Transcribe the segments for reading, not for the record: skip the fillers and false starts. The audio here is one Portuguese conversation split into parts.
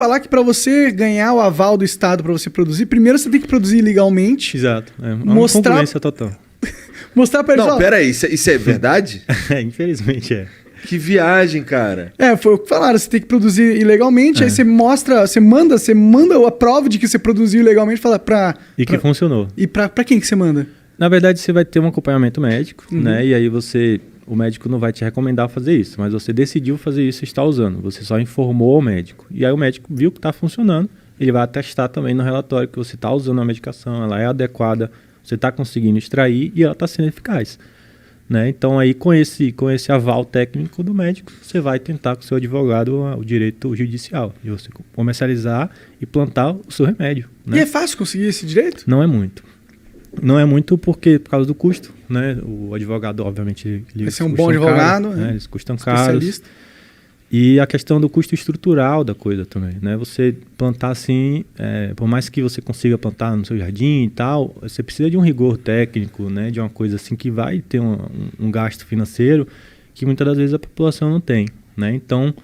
Falar que para você ganhar o aval do Estado para você produzir, primeiro você tem que produzir legalmente. Exato. É uma Mostrar- congruência total. Mostrar para eles, Não, ó, pera aí, isso é verdade? Infelizmente é. Que viagem, cara. foi o que falaram, você tem que produzir ilegalmente, aí você mostra, você manda a prova de que você produziu ilegalmente, fala E que funcionou. E pra quem que você manda? Na verdade, você vai ter um acompanhamento médico, né? E aí o médico não vai te recomendar fazer isso, mas você decidiu fazer isso e está usando. Você só informou ao médico. E aí o médico viu que está funcionando, ele vai atestar também no relatório que você está usando a medicação, ela é adequada, você está conseguindo extrair e ela está sendo eficaz. Né? Então aí com esse aval técnico do médico, você vai tentar com o seu advogado o direito judicial de você comercializar e plantar o seu remédio. Né? E é fácil conseguir esse direito? Não é muito. Não é muito por causa do custo, né? O advogado, obviamente, vai ser um bom advogado, caros, né? Eles custam especialista. caros. E a questão do custo estrutural da coisa também, né? Você plantar assim, por mais que você consiga plantar no seu jardim e tal, você precisa de um rigor técnico, né? De uma coisa assim que vai ter um gasto financeiro que muitas das vezes a população não tem, né? Então,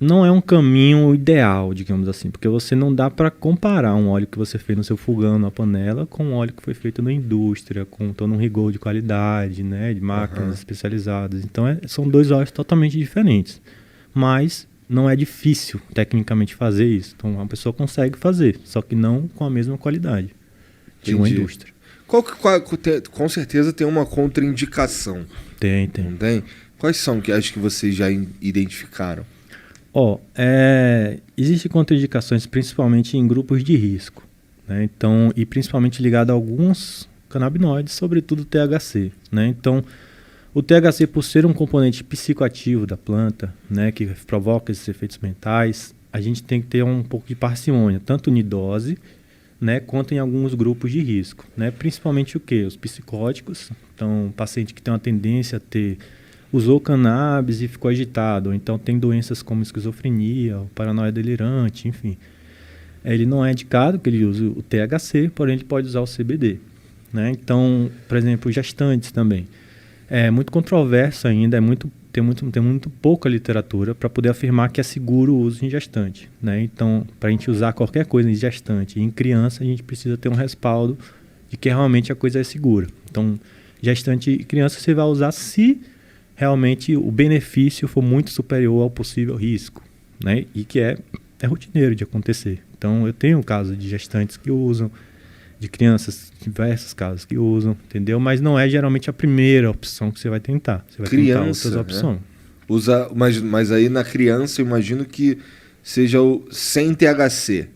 não é um caminho ideal, digamos assim, porque você não dá para comparar um óleo que você fez no seu fogão, na panela, com um óleo que foi feito na indústria, com todo um rigor de qualidade, né, de máquinas especializadas. Então, são dois óleos totalmente diferentes. Mas não é difícil, tecnicamente, fazer isso. Então, uma pessoa consegue fazer, só que não com a mesma qualidade de uma Entendi. indústria. Com certeza tem uma contraindicação. Tem. Não tem? Quais são que acho que vocês já identificaram? Existem contraindicações principalmente em grupos de risco, né? Então, e principalmente ligado a alguns canabinoides, sobretudo o THC, né? Então, o THC, por ser um componente psicoativo da planta, né, que provoca esses efeitos mentais, a gente tem que ter um pouco de parcimônia, tanto em dose, né, quanto em alguns grupos de risco, né? Principalmente o quê? Os psicóticos. Então, o paciente que tem uma tendência a usou cannabis e ficou agitado, ou então tem doenças como esquizofrenia, paranoia delirante, enfim. Ele não é indicado que ele use o THC, porém ele pode usar o CBD. Né? Então, por exemplo, gestantes também. É muito controverso ainda, tem muito pouca literatura para poder afirmar que é seguro o uso em gestante. Né? Então, para a gente usar qualquer coisa em gestante e em criança, a gente precisa ter um respaldo de que realmente a coisa é segura. Então, gestante e criança você vai usar se realmente o benefício for muito superior ao possível risco, né? E que é rotineiro de acontecer. Então, eu tenho casos de gestantes que usam, de crianças, diversos casos que usam, entendeu? Mas não é geralmente a primeira opção que você vai tentar. Você vai tentar outras opções. Mas aí na criança eu imagino que seja o sem THC.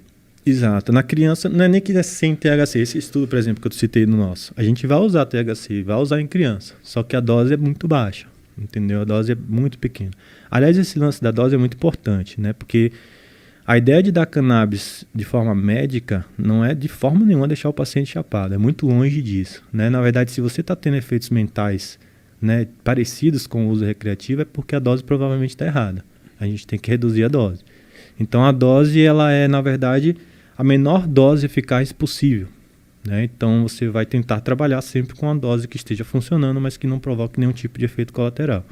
Exato. Na criança, não é nem que é sem THC. Esse estudo, por exemplo, que eu citei no nosso, a gente vai usar THC, vai usar em criança, só que a dose é muito baixa. Entendeu? A dose é muito pequena. Aliás, esse lance da dose é muito importante, né? Porque a ideia de dar cannabis de forma médica não é de forma nenhuma deixar o paciente chapado. É muito longe disso, né? Na verdade, se você está tendo efeitos mentais, né, parecidos com o uso recreativo, é porque a dose provavelmente está errada. A gente tem que reduzir a dose. Então, a dose, ela é, na verdade, a menor dose eficaz possível. Né? Então você vai tentar trabalhar sempre com uma dose que esteja funcionando, mas que não provoque nenhum tipo de efeito colateral.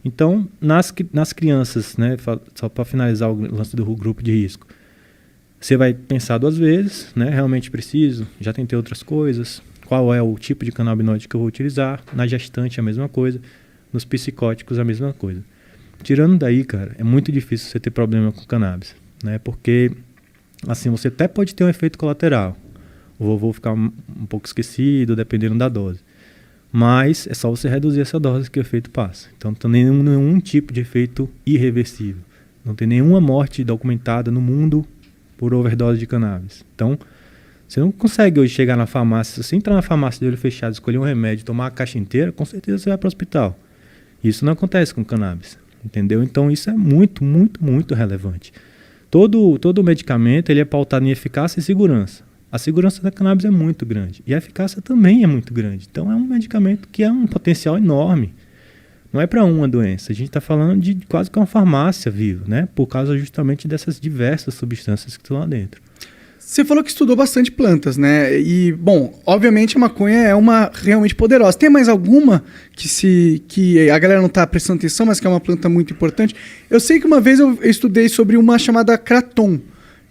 Então, nas crianças, né, só para finalizar o lance do grupo de risco, você vai pensar duas vezes, né, realmente preciso, já tentei outras coisas, qual é o tipo de canabinoide que eu vou utilizar, na gestante a mesma coisa, nos psicóticos a mesma coisa. Tirando daí, cara, é muito difícil você ter problema com cannabis, né, porque assim, você até pode ter um efeito colateral. O vovô ficar um pouco esquecido, dependendo da dose. Mas é só você reduzir essa dose que o efeito passa. Então não tem nenhum tipo de efeito irreversível. Não tem nenhuma morte documentada no mundo por overdose de cannabis. Então, você não consegue hoje chegar na farmácia, se você entrar na farmácia de olho fechado, escolher um remédio, tomar a caixa inteira, com certeza você vai para o hospital. Isso não acontece com cannabis. Entendeu? Então isso é muito, muito, muito relevante. Todo medicamento ele é pautado em eficácia e segurança. A segurança da cannabis é muito grande e a eficácia também é muito grande. Então é um medicamento que é um potencial enorme. Não é para uma doença, a gente está falando de quase que uma farmácia viva, né? Por causa justamente dessas diversas substâncias que estão lá dentro. Você falou que estudou bastante plantas, né? E, bom, obviamente a maconha é uma realmente poderosa. Tem mais alguma que a galera não tá prestando atenção, mas que é uma planta muito importante? Eu sei que uma vez eu estudei sobre uma chamada Kraton,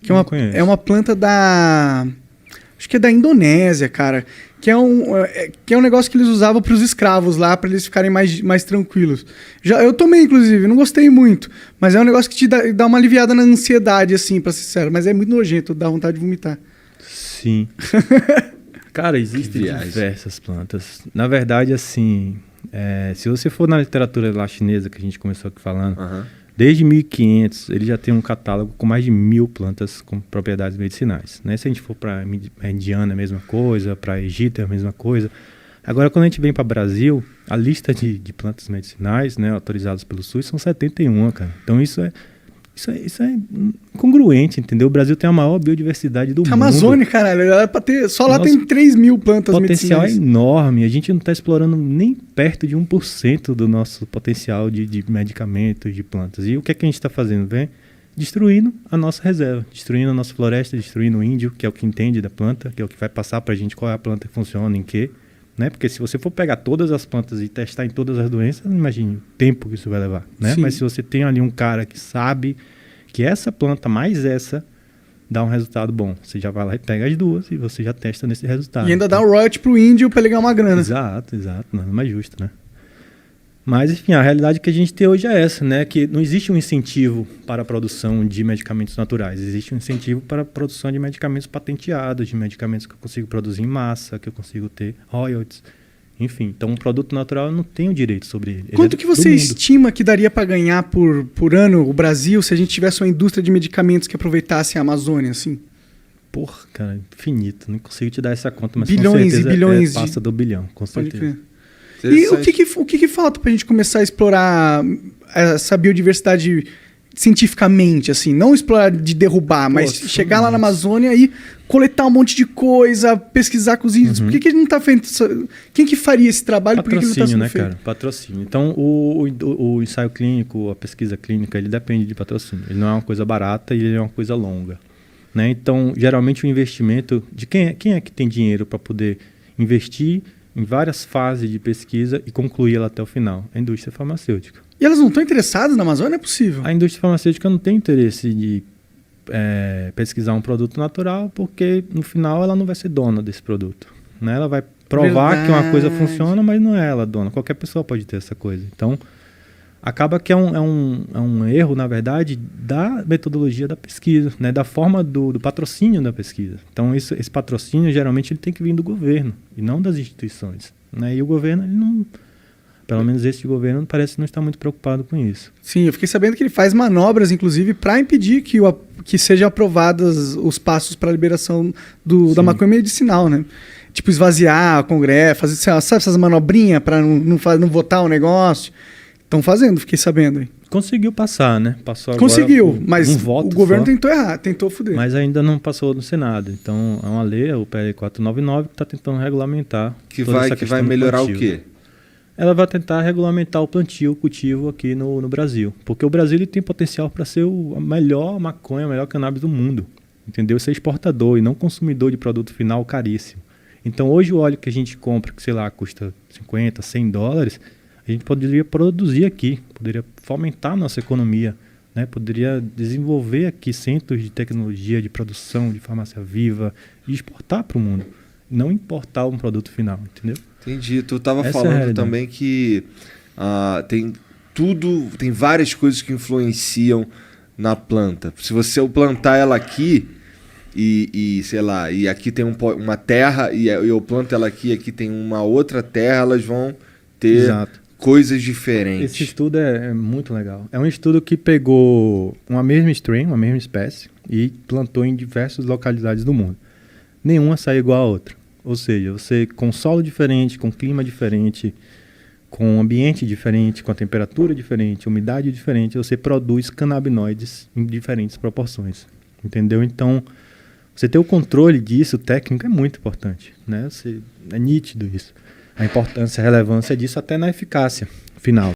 que é uma planta da... Acho que é da Indonésia, cara. Que é um negócio que eles usavam para os escravos lá, para eles ficarem mais tranquilos. Eu tomei, inclusive, não gostei muito. Mas é um negócio que te dá uma aliviada na ansiedade, assim, pra ser sincero. Mas é muito nojento, dá vontade de vomitar. Sim. Cara, existem diversas plantas. Na verdade, assim, se você for na literatura lá chinesa, que a gente começou aqui falando, desde 1500, ele já tem um catálogo com mais de 1000 plantas com propriedades medicinais. Né? Se a gente for para a Indiana, é a mesma coisa, para Egito é a mesma coisa. Agora, quando a gente vem para o Brasil, a lista de plantas medicinais, né, autorizadas pelo SUS são 71, cara. Então isso é incongruente, entendeu? O Brasil tem a maior biodiversidade do mundo. Amazônia, caralho, era pra ter, só lá tem 3.000 plantas medicinais. O potencial é enorme. A gente não está explorando nem perto de 1% do nosso potencial de medicamentos, de plantas. E o que é que a gente está fazendo? Vem destruindo a nossa reserva, destruindo a nossa floresta, destruindo o índio, que é o que entende da planta, que é o que vai passar para a gente qual é a planta que funciona, em quê. Né? Porque se você for pegar todas as plantas e testar em todas as doenças, imagine o tempo que isso vai levar. Né? Mas se você tem ali um cara que sabe que essa planta mais essa dá um resultado bom, você já vai lá e pega as duas e você já testa nesse resultado. E ainda dá o royalty pro índio para ligar uma grana. Exato. Nada mais justo, né? Mas, enfim, a realidade que a gente tem hoje é essa, né? Que não existe um incentivo para a produção de medicamentos naturais. Existe um incentivo para a produção de medicamentos patenteados, de medicamentos que eu consigo produzir em massa, que eu consigo ter royalties. Enfim, então um produto natural eu não tenho direito sobre ele. Quanto que você estima que daria para ganhar por ano o Brasil se a gente tivesse uma indústria de medicamentos que aproveitasse a Amazônia, assim? Porra, cara, infinito. Não consigo te dar essa conta, mas bilhões com certeza e bilhões passa do bilhão, com certeza. E o que falta pra gente começar a explorar essa biodiversidade cientificamente, assim? Não explorar de derrubar, mas chegar lá na Amazônia e coletar um monte de coisa, pesquisar com os índios. Por que a gente não tá fazendo isso? Quem que faria esse trabalho? Patrocínio, por que ele não tá né, feito? cara? Patrocínio. Então, o ensaio clínico, a pesquisa clínica, ele depende de patrocínio. Ele não é uma coisa barata e ele é uma coisa longa. Né? Então, geralmente o investimento de quem é que tem dinheiro para poder investir em várias fases de pesquisa e concluir ela até o final? A indústria farmacêutica. E elas não estão interessadas na Amazônia? É possível? A indústria farmacêutica não tem interesse de pesquisar um produto natural, porque no final ela não vai ser dona desse produto. Né? Ela vai provar que uma coisa funciona, mas não é ela dona. Qualquer pessoa pode ter essa coisa. Então, acaba que é um erro, na verdade, da metodologia da pesquisa, né? Da forma do patrocínio da pesquisa. Então, esse patrocínio, geralmente, ele tem que vir do governo e não das instituições. Né? E o governo, ele não... Pelo menos esse governo parece não estar muito preocupado com isso. Sim, eu fiquei sabendo que ele faz manobras, inclusive, para impedir que sejam aprovados os passos para a liberação da maconha medicinal, né? Tipo, esvaziar o Congresso, fazer, sabe, essas manobrinhas para não votar o negócio. Estão fazendo, fiquei sabendo aí. Conseguiu passar, né? Passou Conseguiu, agora mas voto o governo só, tentou errar, tentou foder. Mas ainda não passou no Senado. Então, é uma lei, o PL 499, que está tentando regulamentar. Que vai melhorar o quê? Ela vai tentar regulamentar o plantio, o cultivo aqui no Brasil. Porque o Brasil ele tem potencial para ser a melhor maconha, a melhor cannabis do mundo. Entendeu? Ser exportador e não consumidor de produto final caríssimo. Então, hoje o óleo que a gente compra, que sei lá, custa 50, 100 dólares, a gente poderia produzir aqui, poderia fomentar a nossa economia, né? Poderia desenvolver aqui centros de tecnologia, de produção, de farmácia viva e exportar para o mundo. Não importar um produto final, entendeu? Entendi. Tu estava falando também que tem várias coisas que influenciam na planta. Se você plantar ela aqui sei lá, e aqui tem uma terra e eu planto ela aqui tem uma outra terra, elas vão ter coisas diferentes. Esse estudo é muito legal. É um estudo que pegou uma mesma strain, uma mesma espécie, e plantou em diversas localidades do mundo. Nenhuma sai igual à outra. Ou seja, você com solo diferente, com clima diferente, com ambiente diferente, com a temperatura diferente, umidade diferente, você produz canabinoides em diferentes proporções. Entendeu? Então, você ter o controle disso, técnico, é muito importante. Né? É nítido isso. A importância, a relevância disso até na eficácia final.